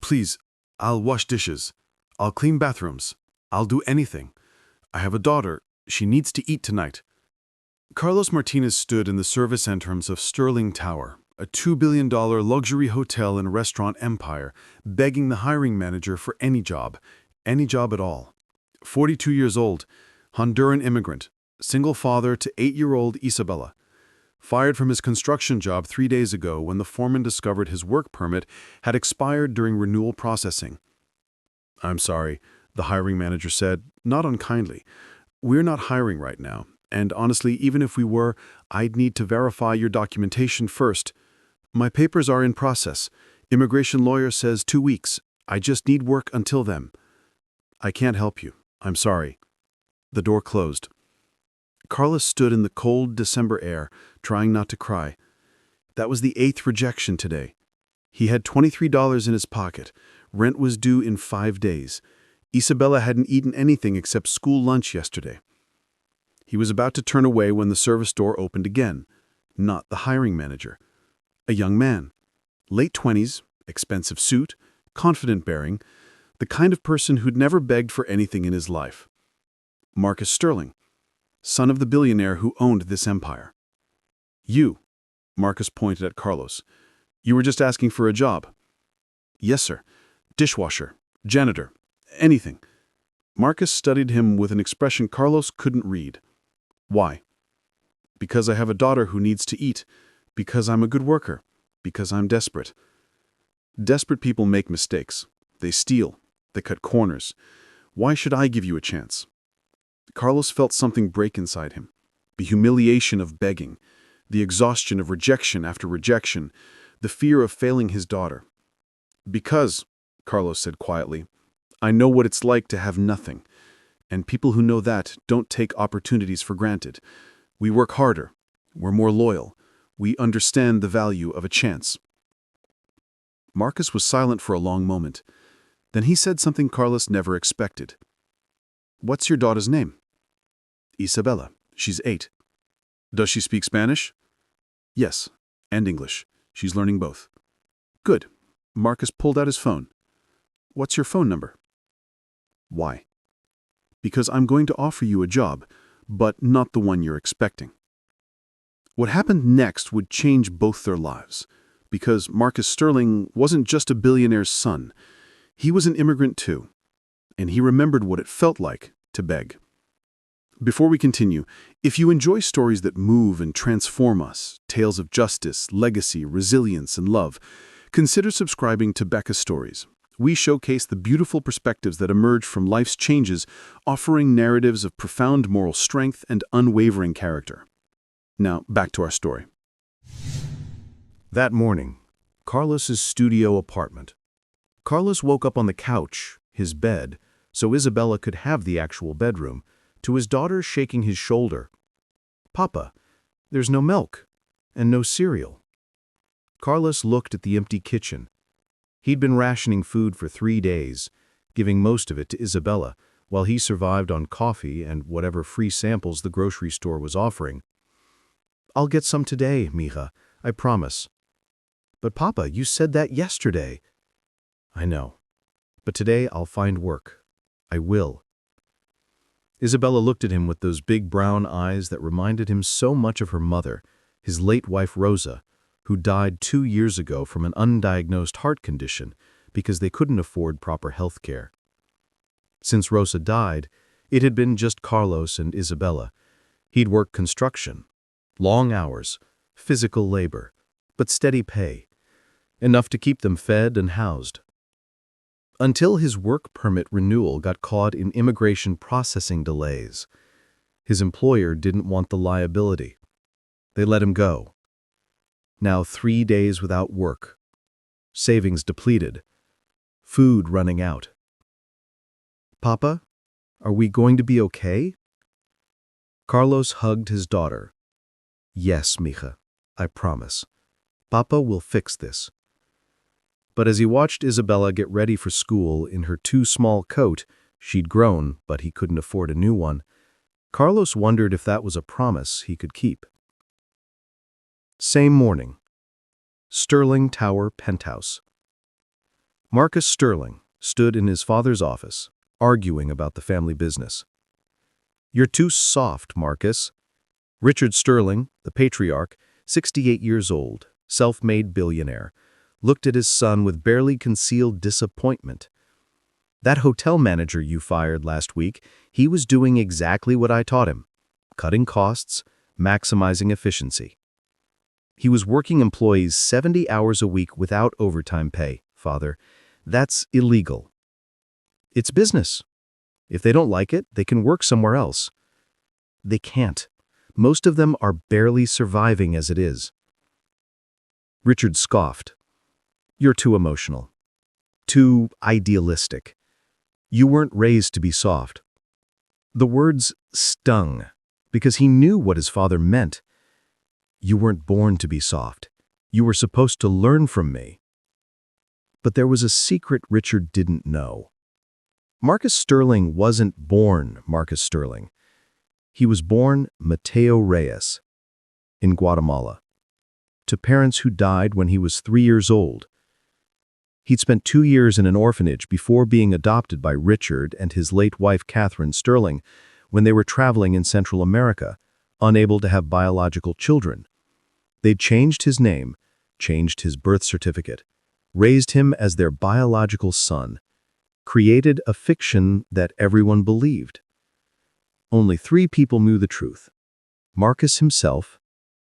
Please, I'll wash dishes. I'll clean bathrooms. I'll do anything. I have a daughter. She needs to eat tonight. Carlos Martinez stood in the service entrance of Sterling Tower, a $2 billion luxury hotel and restaurant empire, begging the hiring manager for any job at all. 42 years old, Honduran immigrant, single father to 8-year-old Isabella. Fired from his construction job 3 days ago when the foreman discovered his work permit had expired during renewal processing. "I'm sorry," the hiring manager said, not unkindly. "We're not hiring right now, and honestly, even if we were, I'd need to verify your documentation first. My papers are in process. Immigration lawyer says 2 weeks. I just need work until then. I can't help you. I'm sorry." The door closed. Carlos stood in the cold December air, trying not to cry. That was the 8th rejection today. He had $23 in his pocket. Rent was due in 5 days. Isabella hadn't eaten anything except school lunch yesterday. He was about to turn away when the service door opened again. Not the hiring manager. A young man. Late 20s, expensive suit, confident bearing, the kind of person who'd never begged for anything in his life. Marcus Sterling, son of the billionaire who owned this empire. "You," Marcus pointed at Carlos. "You were just asking for a job." "Yes, sir. Dishwasher, janitor, anything." Marcus studied him with an expression Carlos couldn't read. "Why?" "Because I have a daughter who needs to eat. Because I'm a good worker. Because I'm desperate." Desperate people make mistakes. They steal. They cut corners. Why should I give you a chance? Carlos felt something break inside him. The humiliation of begging. The exhaustion of rejection after rejection. The fear of failing his daughter. "Because," Carlos said quietly, "I know what it's like to have nothing. And people who know that don't take opportunities for granted. We work harder. We're more loyal. We understand the value of a chance." Marcus was silent for a long moment. Then he said something Carlos never expected. "What's your daughter's name?" "Isabella. She's 8. "Does she speak Spanish?" "Yes, and English. She's learning both." "Good." Marcus pulled out his phone. "What's your phone number?" "Why?" "Because I'm going to offer you a job, but not the one you're expecting." What happened next would change both their lives, because Marcus Sterling wasn't just a billionaire's son. He was an immigrant too, and he remembered what it felt like to beg. Before we continue, if you enjoy stories that move and transform us, tales of justice, legacy, resilience, and love, consider subscribing to Becca Stories. We showcase the beautiful perspectives that emerge from life's changes, offering narratives of profound moral strength and unwavering character. Now, back to our story. That morning, Carlos's studio apartment. Carlos woke up on the couch, his bed, so Isabella could have the actual bedroom, to his daughter shaking his shoulder. "Papa, there's no milk, and no cereal." Carlos looked at the empty kitchen. He'd been rationing food for 3 days, giving most of it to Isabella, while he survived on coffee and whatever free samples the grocery store was offering. "I'll get some today, mija, I promise." "But Papa, you said that yesterday." "I know. But today I'll find work. I will." Isabella looked at him with those big brown eyes that reminded him so much of her mother, his late wife Rosa, who died 2 years ago from an undiagnosed heart condition because they couldn't afford proper health care. Since Rosa died, it had been just Carlos and Isabella. He'd worked construction. Long hours, physical labor, but steady pay. Enough to keep them fed and housed. Until his work permit renewal got caught in immigration processing delays. His employer didn't want the liability. They let him go. Now 3 days without work. Savings depleted. Food running out. "Papa, are we going to be okay?" Carlos hugged his daughter. "Yes, mija, I promise. Papa will fix this." But as he watched Isabella get ready for school in her too small coat, she'd grown, but he couldn't afford a new one, Carlos wondered if that was a promise he could keep. Same morning. Sterling Tower penthouse. Marcus Sterling stood in his father's office, arguing about the family business. "You're too soft, Marcus." Richard Sterling, the patriarch, 68 years old, self-made billionaire, looked at his son with barely concealed disappointment. "That hotel manager you fired last week, he was doing exactly what I taught him, cutting costs, maximizing efficiency. He was working employees 70 hours a week without overtime pay, Father. That's illegal. It's business. If they don't like it, they can work somewhere else." They can't. Most of them are barely surviving as it is. Richard scoffed. "You're too emotional. Too idealistic. You weren't raised to be soft." The words stung, because he knew what his father meant. "You weren't born to be soft. You were supposed to learn from me." But there was a secret Richard didn't know. Marcus Sterling wasn't born Marcus Sterling. He was born Mateo Reyes in Guatemala, to parents who died when he was 3 years old. He'd spent 2 years in an orphanage before being adopted by Richard and his late wife Catherine Sterling when they were traveling in Central America, unable to have biological children. They'd changed his name, changed his birth certificate, raised him as their biological son, created a fiction that everyone believed. Only 3 people knew the truth: Marcus himself,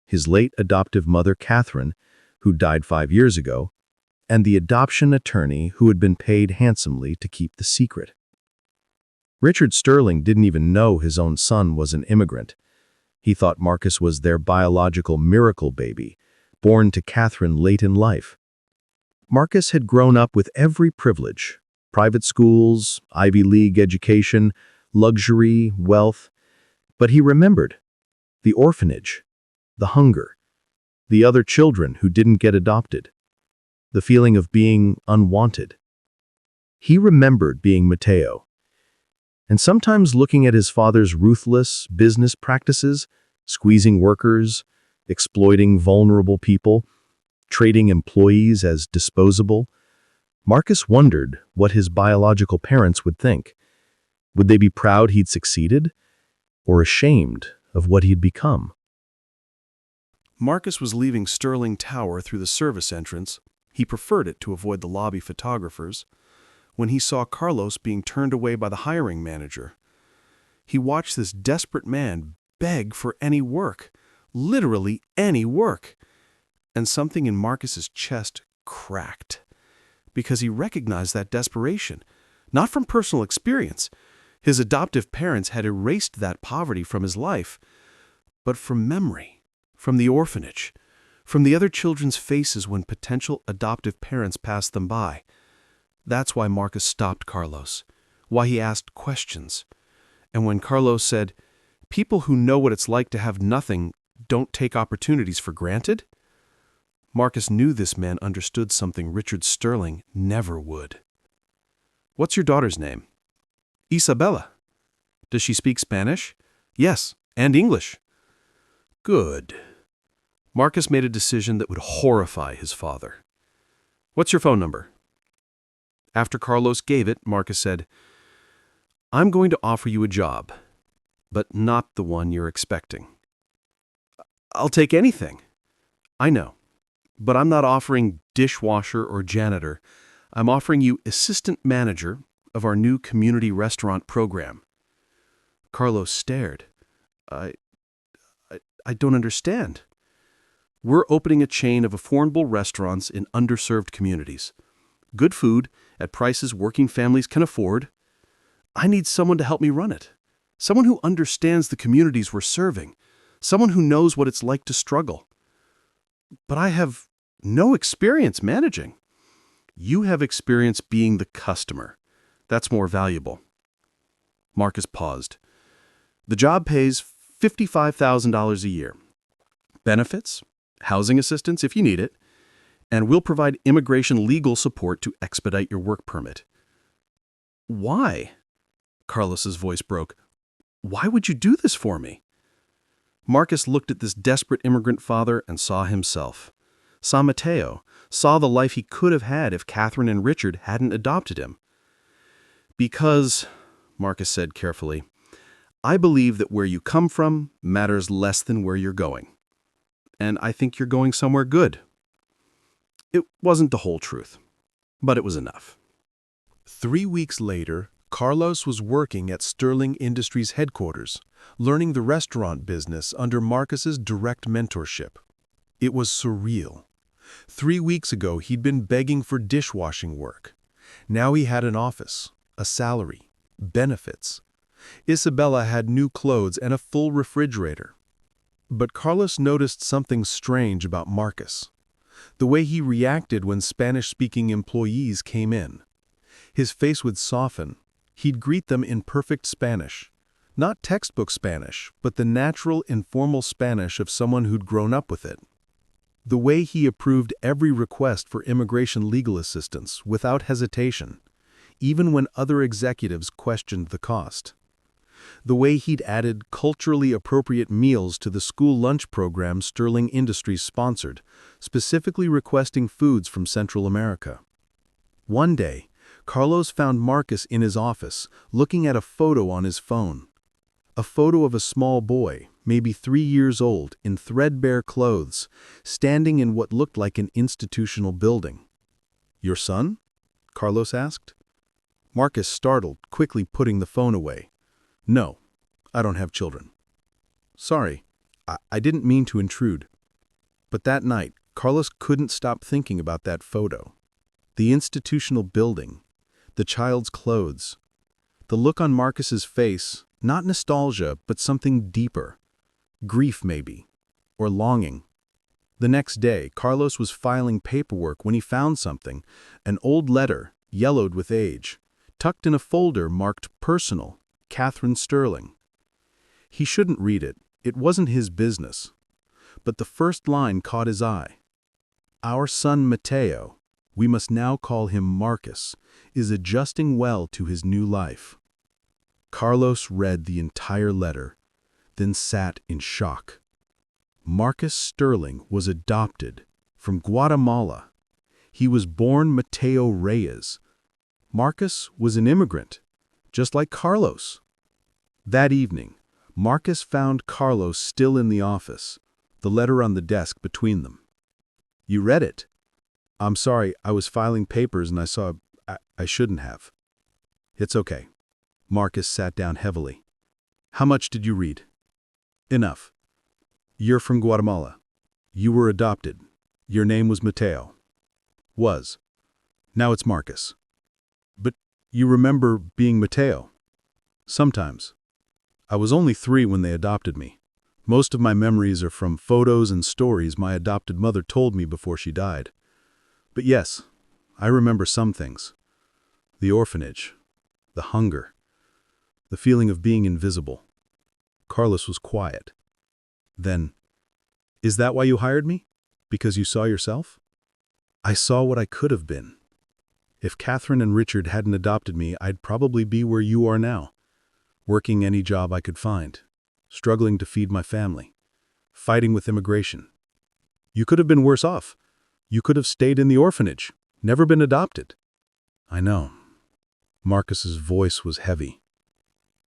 his late adoptive mother Catherine, who died 5 years ago, and the adoption attorney who had been paid handsomely to keep the secret. Richard Sterling didn't even know his own son was an immigrant. He thought Marcus was their biological miracle baby, born to Catherine late in life. Marcus had grown up with every privilege: private schools, Ivy League education, luxury, wealth. But he remembered the orphanage, the hunger, the other children who didn't get adopted, the feeling of being unwanted. He remembered being Mateo, and sometimes looking at his father's ruthless business practices, squeezing workers, exploiting vulnerable people, trading employees as disposable. Marcus wondered what his biological parents would think. Would they be proud he'd succeeded, or ashamed of what he'd become? Marcus was leaving Sterling Tower through the service entrance. He preferred it to avoid the lobby photographers, when he saw Carlos being turned away by the hiring manager. He watched this desperate man beg for any work, literally any work, and something in Marcus's chest cracked, because he recognized that desperation, not from personal experience. His adoptive parents had erased that poverty from his life, but from memory, from the orphanage, from the other children's faces when potential adoptive parents passed them by. That's why Marcus stopped Carlos, why he asked questions. And when Carlos said, "People who know what it's like to have nothing don't take opportunities for granted," Marcus knew this man understood something Richard Sterling never would. "What's your daughter's name?" "Isabella." "Does she speak Spanish?" "Yes, and English." "Good." Marcus made a decision that would horrify his father. "What's your phone number?" After Carlos gave it, Marcus said, "I'm going to offer you a job, but not the one you're expecting." "I'll take anything." "I know, but I'm not offering dishwasher or janitor. I'm offering you assistant manager of our new community restaurant program." Carlos stared. I don't understand." "We're opening a chain of affordable restaurants in underserved communities. Good food at prices working families can afford. I need someone to help me run it. Someone who understands the communities we're serving. Someone who knows what it's like to struggle." "But I have no experience managing." "You have experience being the customer. That's more valuable." Marcus paused. "The job pays $55,000 a year. Benefits, housing assistance if you need it, and we'll provide immigration legal support to expedite your work permit." "Why?" Carlos's voice broke. "Why would you do this for me?" Marcus looked at this desperate immigrant father and saw himself. saw Mateo, saw the life he could have had if Catherine and Richard hadn't adopted him. Because, Marcus said carefully, I believe that where you come from matters less than where you're going. And I think you're going somewhere good. It wasn't the whole truth, but it was enough. 3 weeks later, Carlos was working at Sterling Industries headquarters, learning the restaurant business under Marcus's direct mentorship. It was surreal. 3 weeks ago, he'd been begging for dishwashing work. Now he had an office, a salary, benefits. Isabella had new clothes and a full refrigerator. But Carlos noticed something strange about Marcus. The way he reacted when Spanish-speaking employees came in. His face would soften. He'd greet them in perfect Spanish. Not textbook Spanish, but the natural, informal Spanish of someone who'd grown up with it. The way he approved every request for immigration legal assistance without hesitation, even when other executives questioned the cost. The way he'd added culturally appropriate meals to the school lunch program Sterling Industries sponsored, specifically requesting foods from Central America. One day, Carlos found Marcus in his office, looking at a photo on his phone. A photo of a small boy, maybe 3 years old, in threadbare clothes, standing in what looked like an institutional building. "Your son?" Carlos asked. Marcus startled, quickly putting the phone away. "No, I don't have children." "Sorry, I didn't mean to intrude." But that night, Carlos couldn't stop thinking about that photo. The institutional building, the child's clothes, the look on Marcus's face, not nostalgia, but something deeper. Grief, maybe, or longing. The next day, Carlos was filing paperwork when he found something, an old letter, yellowed with age, tucked in a folder marked Personal, Catherine Sterling. He shouldn't read it. It wasn't his business. But the first line caught his eye. Our son Mateo, we must now call him Marcus, is adjusting well to his new life. Carlos read the entire letter, then sat in shock. Marcus Sterling was adopted from Guatemala. He was born Mateo Reyes. Marcus was an immigrant, just like Carlos. That evening, Marcus found Carlos still in the office, the letter on the desk between them. "You read it?" "I'm sorry, I was filing papers and I saw I shouldn't have." "It's okay." Marcus sat down heavily. "How much did you read?" "Enough. You're from Guatemala. You were adopted. Your name was Mateo." "Was. Now it's Marcus." "But you remember being Mateo?" "Sometimes. I was only 3 when they adopted me. Most of my memories are from photos and stories my adopted mother told me before she died. But yes, I remember some things. The orphanage, the hunger, the feeling of being invisible." Carlos was quiet. Then, "Is that why you hired me? Because you saw yourself?" "I saw what I could have been. If Catherine and Richard hadn't adopted me, I'd probably be where you are now, working any job I could find, struggling to feed my family, fighting with immigration. You could have been worse off. You could have stayed in the orphanage, never been adopted." "I know." Marcus's voice was heavy.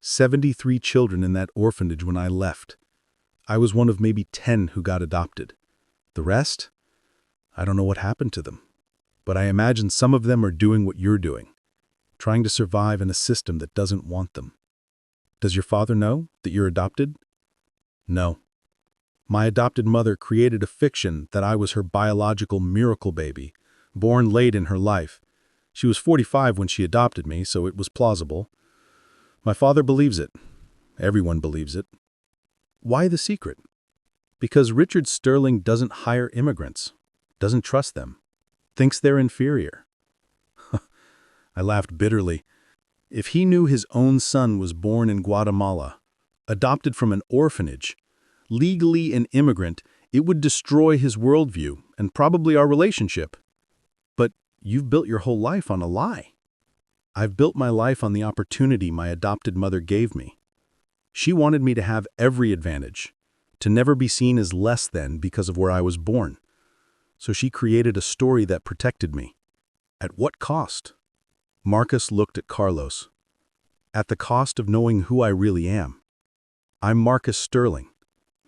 73 children in that orphanage when I left. I was one of maybe 10 who got adopted. The rest? I don't know what happened to them. But I imagine some of them are doing what you're doing, trying to survive in a system that doesn't want them. Does your father know that you're adopted?" "No. My adopted mother created a fiction that I was her biological miracle baby, born late in her life. She was 45 when she adopted me, so it was plausible. My father believes it. Everyone believes it." "Why the secret?" "Because Richard Sterling doesn't hire immigrants, doesn't trust them, thinks they're inferior." I laughed bitterly. If he knew his own son was born in Guatemala, adopted from an orphanage, legally an immigrant, it would destroy his worldview and probably our relationship. "But you've built your whole life on a lie." "I've built my life on the opportunity my adopted mother gave me. She wanted me to have every advantage, to never be seen as less than because of where I was born. So she created a story that protected me. At what cost? Marcus looked at Carlos. At the cost of knowing who I really am. I'm Marcus Sterling,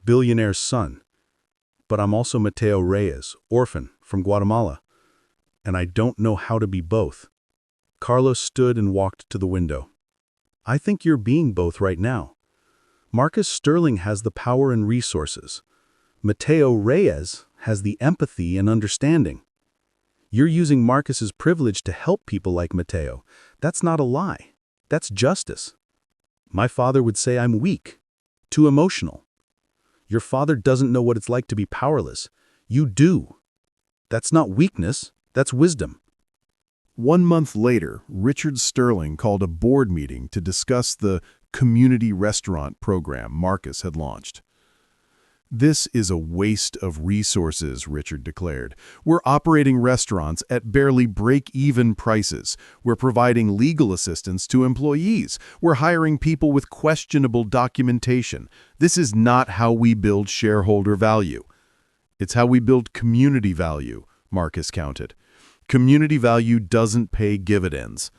billionaire's son. But I'm also Mateo Reyes, orphan from Guatemala. And I don't know how to be both. Carlos stood and walked to the window. I think you're being both right now. Marcus Sterling has the power and resources. Mateo Reyes has the empathy and understanding. You're using Marcus's privilege to help people like Mateo. That's not a lie. That's justice. My father would say I'm weak, too emotional. Your father doesn't know what it's like to be powerless. You do. That's not weakness, that's wisdom. 1 month later, Richard Sterling called a board meeting to discuss the community restaurant program Marcus had launched. This is a waste of resources, Richard declared. We're operating restaurants at barely break-even prices. We're providing legal assistance to employees. We're hiring people with questionable documentation. This is not how we build shareholder value. It's how we build community value, Marcus countered. Community value doesn't pay dividends.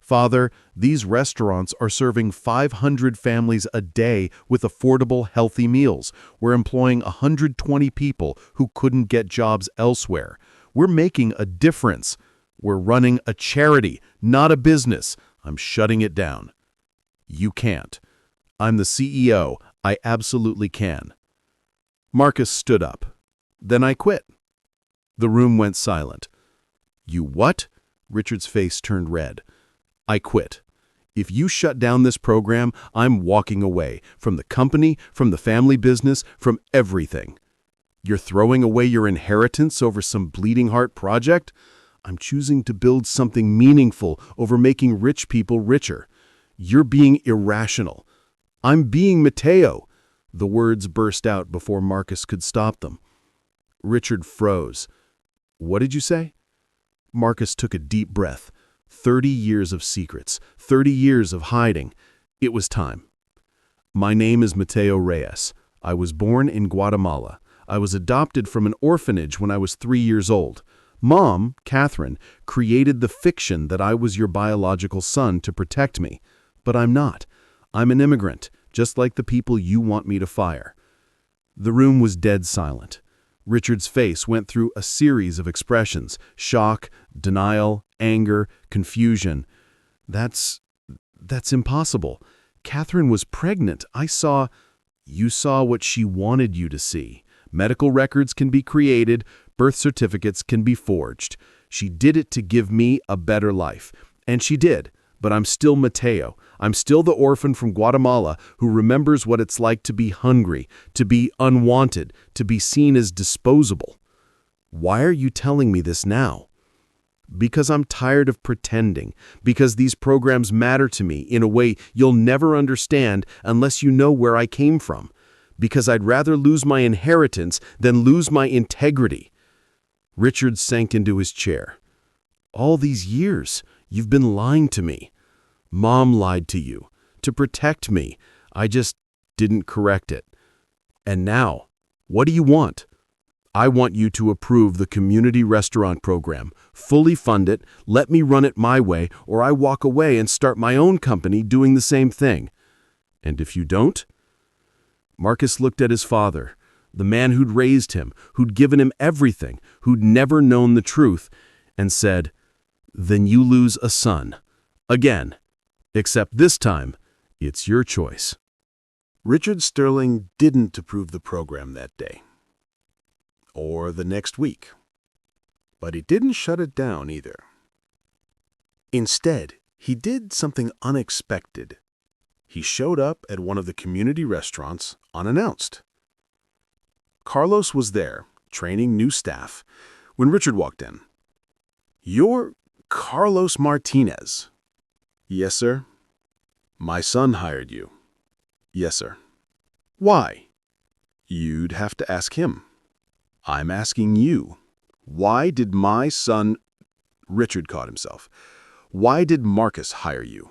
Father, these restaurants are serving 500 families a day with affordable, healthy meals. We're employing 120 people who couldn't get jobs elsewhere. We're making a difference. We're running a charity, not a business. I'm shutting it down. You can't. I'm the CEO. I absolutely can. Marcus stood up. Then I quit. The room went silent. You what? Richard's face turned red. I quit. If you shut down this program, I'm walking away from the company, from the family business, from everything. You're throwing away your inheritance over some bleeding heart project? I'm choosing to build something meaningful over making rich people richer. You're being irrational. I'm being Mateo. The words burst out before Marcus could stop them. Richard froze. What did you say? Marcus took a deep breath. 30 years of secrets, 30 years of hiding. It was time. My name is Mateo Reyes. I was born in Guatemala. I was adopted from an orphanage when I was 3 years old. Mom, Catherine, created the fiction that I was your biological son to protect me. But I'm not. I'm an immigrant, just like the people you want me to fire. The room was dead silent. Richard's face went through a series of expressions: shock, denial, anger, confusion. That's impossible. Catherine was pregnant. You saw what she wanted you to see. Medical records can be created, birth certificates can be forged. She did it to give me a better life. And she did. But I'm still Mateo. I'm still the orphan from Guatemala who remembers what it's like to be hungry, to be unwanted, to be seen as disposable. Why are you telling me this now? Because I'm tired of pretending, because these programs matter to me in a way you'll never understand unless you know where I came from, because I'd rather lose my inheritance than lose my integrity. Richard sank into his chair. All these years, you've been lying to me. Mom lied to you, to protect me. I just didn't correct it. And now, what do you want? I want you to approve the community restaurant program, fully fund it, let me run it my way, or I walk away and start my own company doing the same thing. And if you don't? Marcus looked at his father, the man who'd raised him, who'd given him everything, who'd never known the truth, and said, Then you lose a son. Again. Except this time, it's your choice. Richard Sterling didn't approve the program that day. Or the next week. But he didn't shut it down either. Instead, he did something unexpected. He showed up at one of the community restaurants unannounced. Carlos was there, training new staff, when Richard walked in. You're Carlos Martinez. Yes, sir. My son hired you. Yes, sir. Why? You'd have to ask him. I'm asking you. Why did my son... Richard caught himself. Why did Marcus hire you?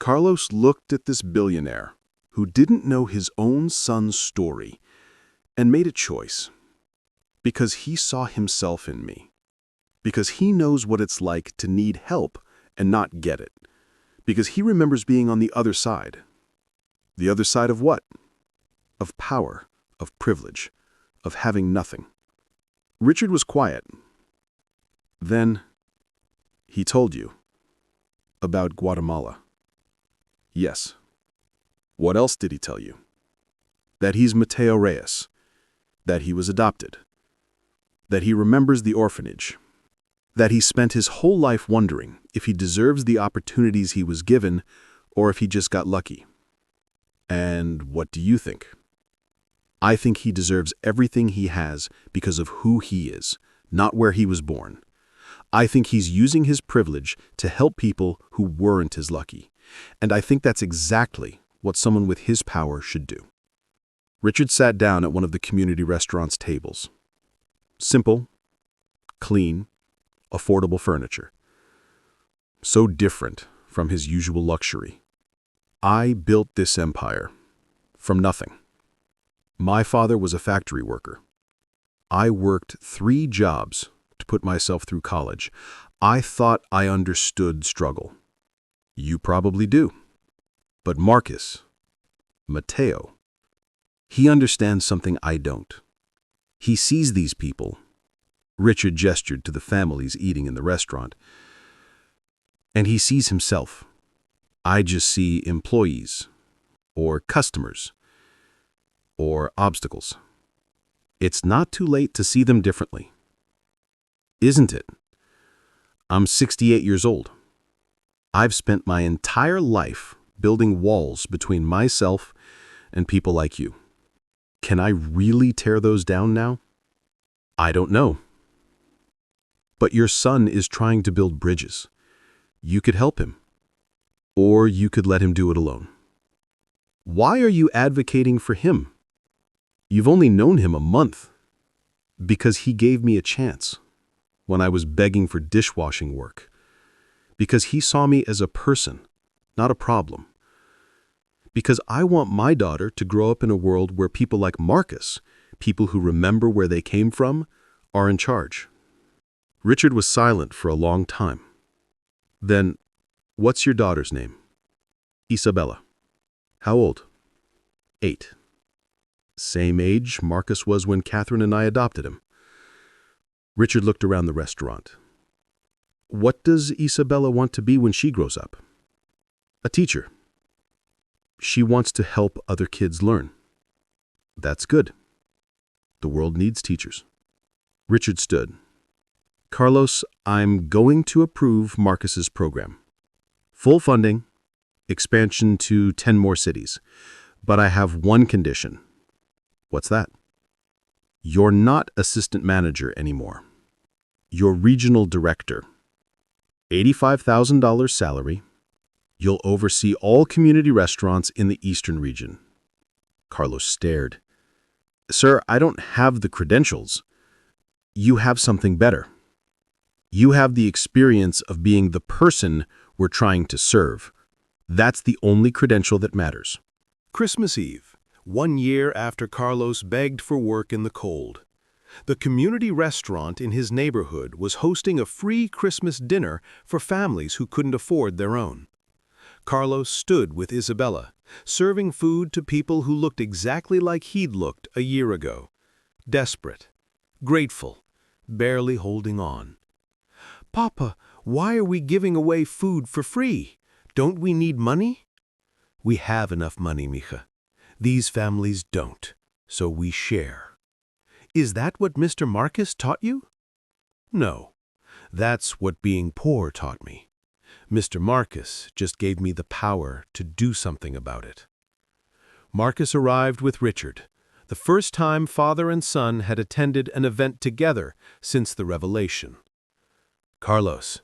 Carlos looked at this billionaire, who didn't know his own son's story, and made a choice. Because he saw himself in me. Because he knows what it's like to need help and not get it. Because he remembers being on the other side. The other side of what? Of power, of privilege, of having nothing. Richard was quiet. Then, he told you about Guatemala. Yes. What else did he tell you? That he's Mateo Reyes. That he was adopted. That he remembers the orphanage. That he spent his whole life wondering if he deserves the opportunities he was given or if he just got lucky. And what do you think? I think he deserves everything he has because of who he is, not where he was born. I think he's using his privilege to help people who weren't as lucky. And I think that's exactly what someone with his power should do. Richard sat down at one of the community restaurant's tables. Simple, clean, affordable furniture. So different from his usual luxury. I built this empire from nothing. My father was a factory worker. I worked 3 jobs to put myself through college. I thought I understood struggle. You probably do. But Marcus, Mateo, he understands something I don't. He sees these people. Richard gestured to the families eating in the restaurant. And he sees himself. I just see employees, or customers, or obstacles. It's not too late to see them differently. Isn't it? I'm 68 years old. I've spent my entire life building walls between myself and people like you. Can I really tear those down now? I don't know. But your son is trying to build bridges. You could help him. Or you could let him do it alone. Why are you advocating for him? You've only known him a month. Because he gave me a chance when I was begging for dishwashing work. Because he saw me as a person, not a problem. Because I want my daughter to grow up in a world where people like Marcus, people who remember where they came from, are in charge. Richard was silent for a long time. Then, what's your daughter's name? Isabella. How old? 8. Same age Marcus was when Catherine and I adopted him. Richard looked around the restaurant. What does Isabella want to be when she grows up? A teacher. She wants to help other kids learn. That's good. The world needs teachers. Richard stood. Carlos, I'm going to approve Marcus's program. Full funding, expansion to 10 more cities. But I have one condition. What's that? You're not assistant manager anymore. You're regional director. $85,000 salary. You'll oversee all community restaurants in the eastern region. Carlos stared. Sir, I don't have the credentials. You have something better. You have the experience of being the person we're trying to serve. That's the only credential that matters. Christmas Eve, 1 year after Carlos begged for work in the cold. The community restaurant in his neighborhood was hosting a free Christmas dinner for families who couldn't afford their own. Carlos stood with Isabella, serving food to people who looked exactly like he'd looked a year ago. Desperate, grateful, barely holding on. Papa, why are we giving away food for free? Don't we need money? We have enough money, mija. These families don't, so we share. Is that what Mr. Marcus taught you? No, that's what being poor taught me. Mr. Marcus just gave me the power to do something about it. Marcus arrived with Richard, the first time father and son had attended an event together since the revelation. Carlos,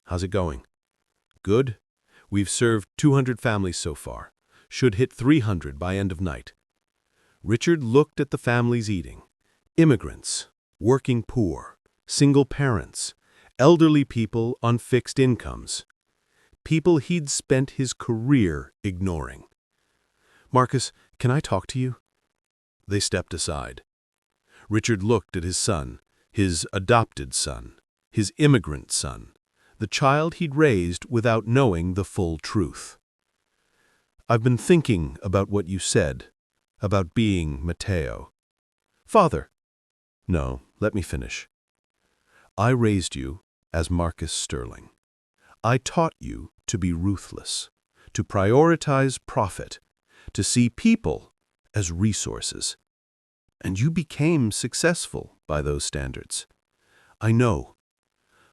how's it going? Good. We've served 200 families so far. Should hit 300 by end of night. Richard looked at the families eating. Immigrants, working poor, single parents, elderly people on fixed incomes. People he'd spent his career ignoring. Marcus, can I talk to you? They stepped aside. Richard looked at his son, his adopted son, his immigrant son, the child he'd raised without knowing the full truth. "I've been thinking about what you said, about being Mateo." "Father." "No, let me finish. I raised you as Marcus Sterling. I taught you to be ruthless, to prioritize profit, to see people as resources. And you became successful by those standards. I know,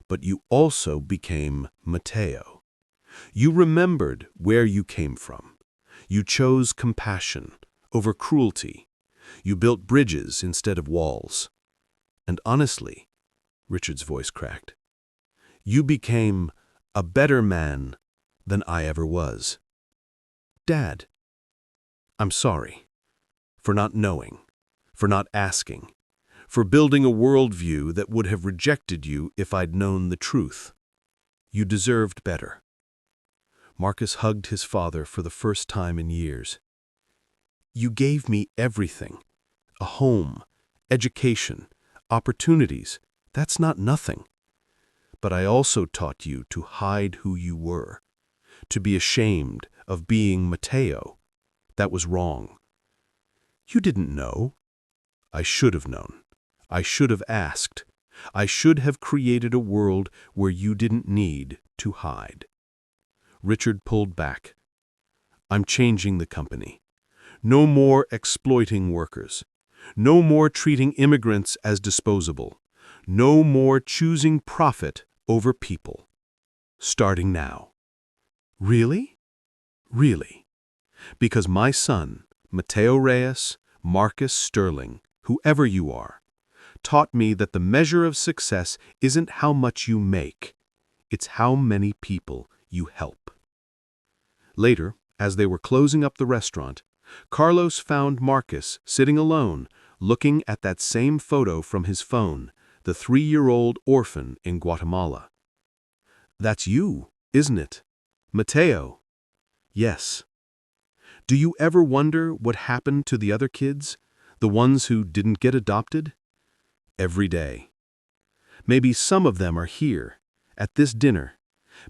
but you also became Mateo. You remembered where you came from. You chose compassion over cruelty. You built bridges instead of walls. And honestly," Richard's voice cracked, "you became a better man than I ever was. Dad, I'm sorry for not knowing, for not asking, for building a worldview that would have rejected you if I'd known the truth. You deserved better." Marcus hugged his father for the first time in years. "You gave me everything, a home, education, opportunities. That's not nothing. But I also taught you to hide who you were, to be ashamed of being Mateo. That was wrong. You didn't know. I should have known. I should have asked. I should have created a world where you didn't need to hide." Richard pulled back. "I'm changing the company. No more exploiting workers. No more treating immigrants as disposable. No more choosing profit over people. Starting now." "Really?" "Really. Because my son, Mateo Reyes, Marcus Sterling, whoever you are, taught me that the measure of success isn't how much you make. It's how many people you help." Later, as they were closing up the restaurant, Carlos found Marcus sitting alone, looking at that same photo from his phone, the 3-year-old orphan in Guatemala. "That's you, isn't it? Mateo?" "Yes." "Do you ever wonder what happened to the other kids, the ones who didn't get adopted?" "Every day. Maybe some of them are here, at this dinner,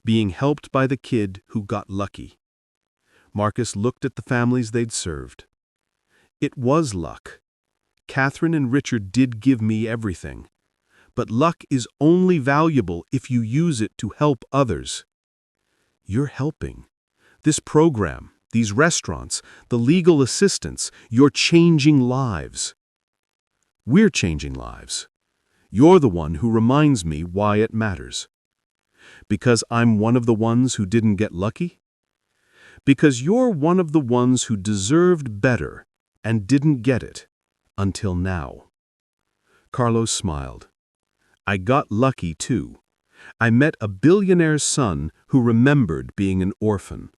being helped by the kid who got lucky." Marcus looked at the families they'd served. "It was luck. Catherine and Richard did give me everything. But luck is only valuable if you use it to help others." "You're helping. This program, these restaurants, the legal assistance, you're changing lives." "We're changing lives. You're the one who reminds me why it matters." "Because I'm one of the ones who didn't get lucky?" "Because you're one of the ones who deserved better and didn't get it, until now." Carlos smiled. "I got lucky too. I met a billionaire's son who remembered being an orphan.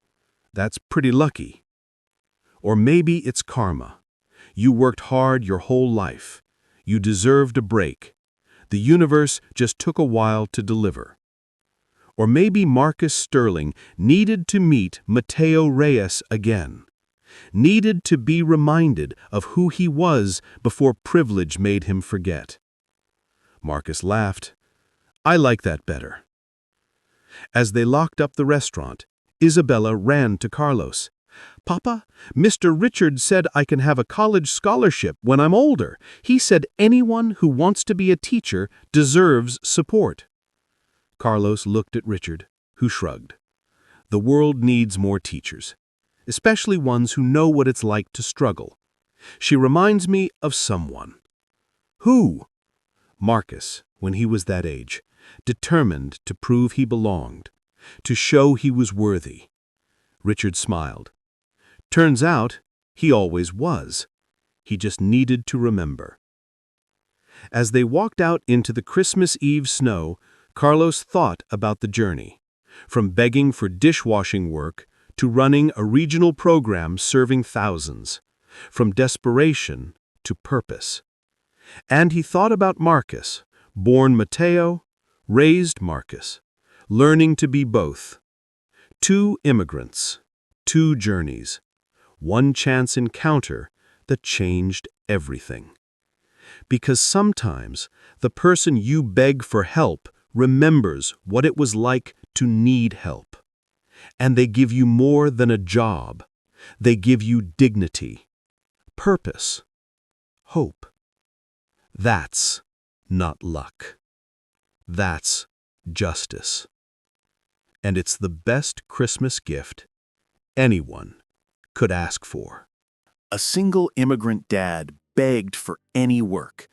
That's pretty lucky. Or maybe it's karma. You worked hard your whole life. You deserved a break. The universe just took a while to deliver. Or maybe Marcus Sterling needed to meet Mateo Reyes again. Needed to be reminded of who he was before privilege made him forget." Marcus laughed. "I like that better." As they locked up the restaurant, Isabella ran to Carlos. "Papa, Mr. Richard said I can have a college scholarship when I'm older. He said anyone who wants to be a teacher deserves support." Carlos looked at Richard, who shrugged. "The world needs more teachers, especially ones who know what it's like to struggle. She reminds me of someone." "Who?" "Marcus, when he was that age, determined to prove he belonged, to show he was worthy." Richard smiled. "Turns out, he always was. He just needed to remember." As they walked out into the Christmas Eve snow, Carlos thought about the journey, from begging for dishwashing work to running a regional program serving thousands, from desperation to purpose. And he thought about Marcus, born Mateo, raised Marcus, learning to be both. 2 immigrants, 2 journeys, 1 chance encounter that changed everything. Because sometimes the person you beg for help remembers what it was like to need help. And they give you more than a job. They give you dignity, purpose, hope. That's not luck. That's justice. And it's the best Christmas gift anyone could ask for. A single immigrant dad begged for any work.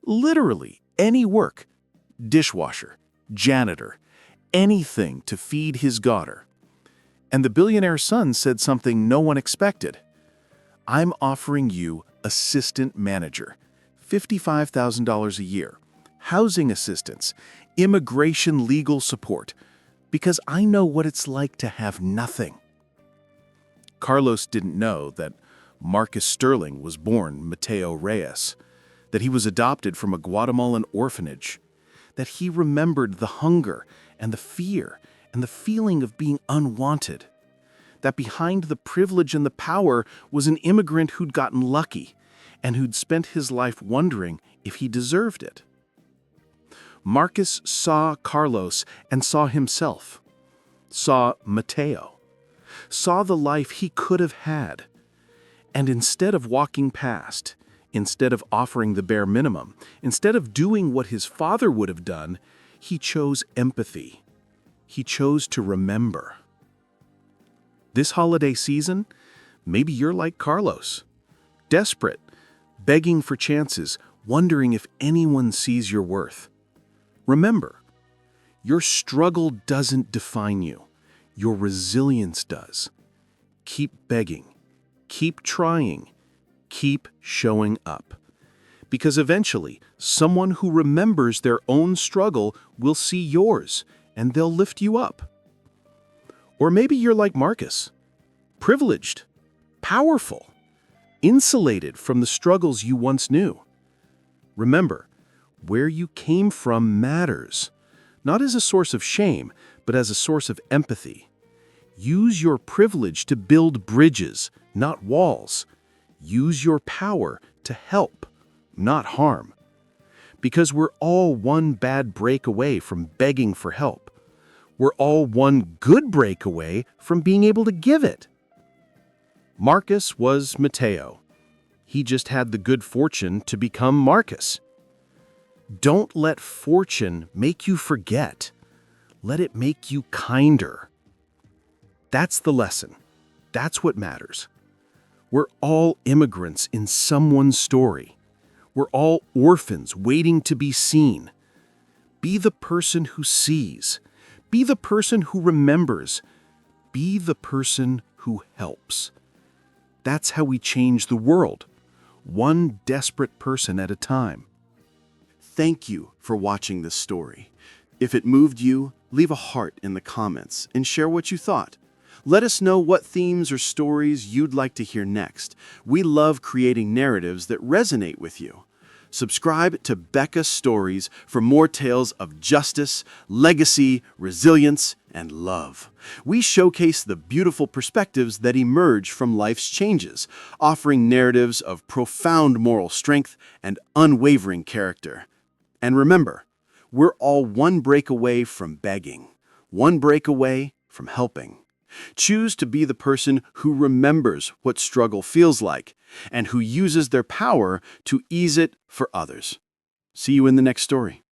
Literally any work. Dishwasher, janitor, anything to feed his daughter. And the billionaire son said something no one expected. I'm offering you assistant manager, $55,000 a year, housing assistance, immigration legal support, because I know what it's like to have nothing. Carlos didn't know that Marcus Sterling was born Mateo Reyes, that he was adopted from a Guatemalan orphanage, that he remembered the hunger and the fear and the feeling of being unwanted, that behind the privilege and the power was an immigrant who'd gotten lucky and who'd spent his life wondering if he deserved it. Marcus saw Carlos and saw himself, saw Mateo, saw the life he could have had. And instead of walking past, instead of offering the bare minimum, instead of doing what his father would have done, he chose empathy. He chose to remember. This holiday season, maybe you're like Carlos, desperate, begging for chances, wondering if anyone sees your worth. Remember, your struggle doesn't define you. Your resilience does. Keep begging. Keep trying. Keep showing up. Because eventually, someone who remembers their own struggle will see yours, and they'll lift you up. Or maybe you're like Marcus, privileged, powerful, insulated from the struggles you once knew. Remember, where you came from matters, not as a source of shame, but as a source of empathy. Use your privilege to build bridges, not walls. Use your power to help, not harm. Because we're all one bad break away from begging for help. We're all one good break away from being able to give it. Marcus was Mateo. He just had the good fortune to become Marcus. Don't let fortune make you forget. Let it make you kinder. That's the lesson. That's what matters. We're all immigrants in someone's story. We're all orphans waiting to be seen. Be the person who sees. Be the person who remembers. Be the person who helps. That's how we change the world, one desperate person at a time. Thank you for watching this story. If it moved you, leave a heart in the comments and share what you thought. Let us know what themes or stories you'd like to hear next. We love creating narratives that resonate with you. Subscribe to Becca's Stories for more tales of justice, legacy, resilience, and love. We showcase the beautiful perspectives that emerge from life's changes, offering narratives of profound moral strength and unwavering character. And remember, we're all one break away from begging, one break away from helping. Choose to be the person who remembers what struggle feels like and who uses their power to ease it for others. See you in the next story.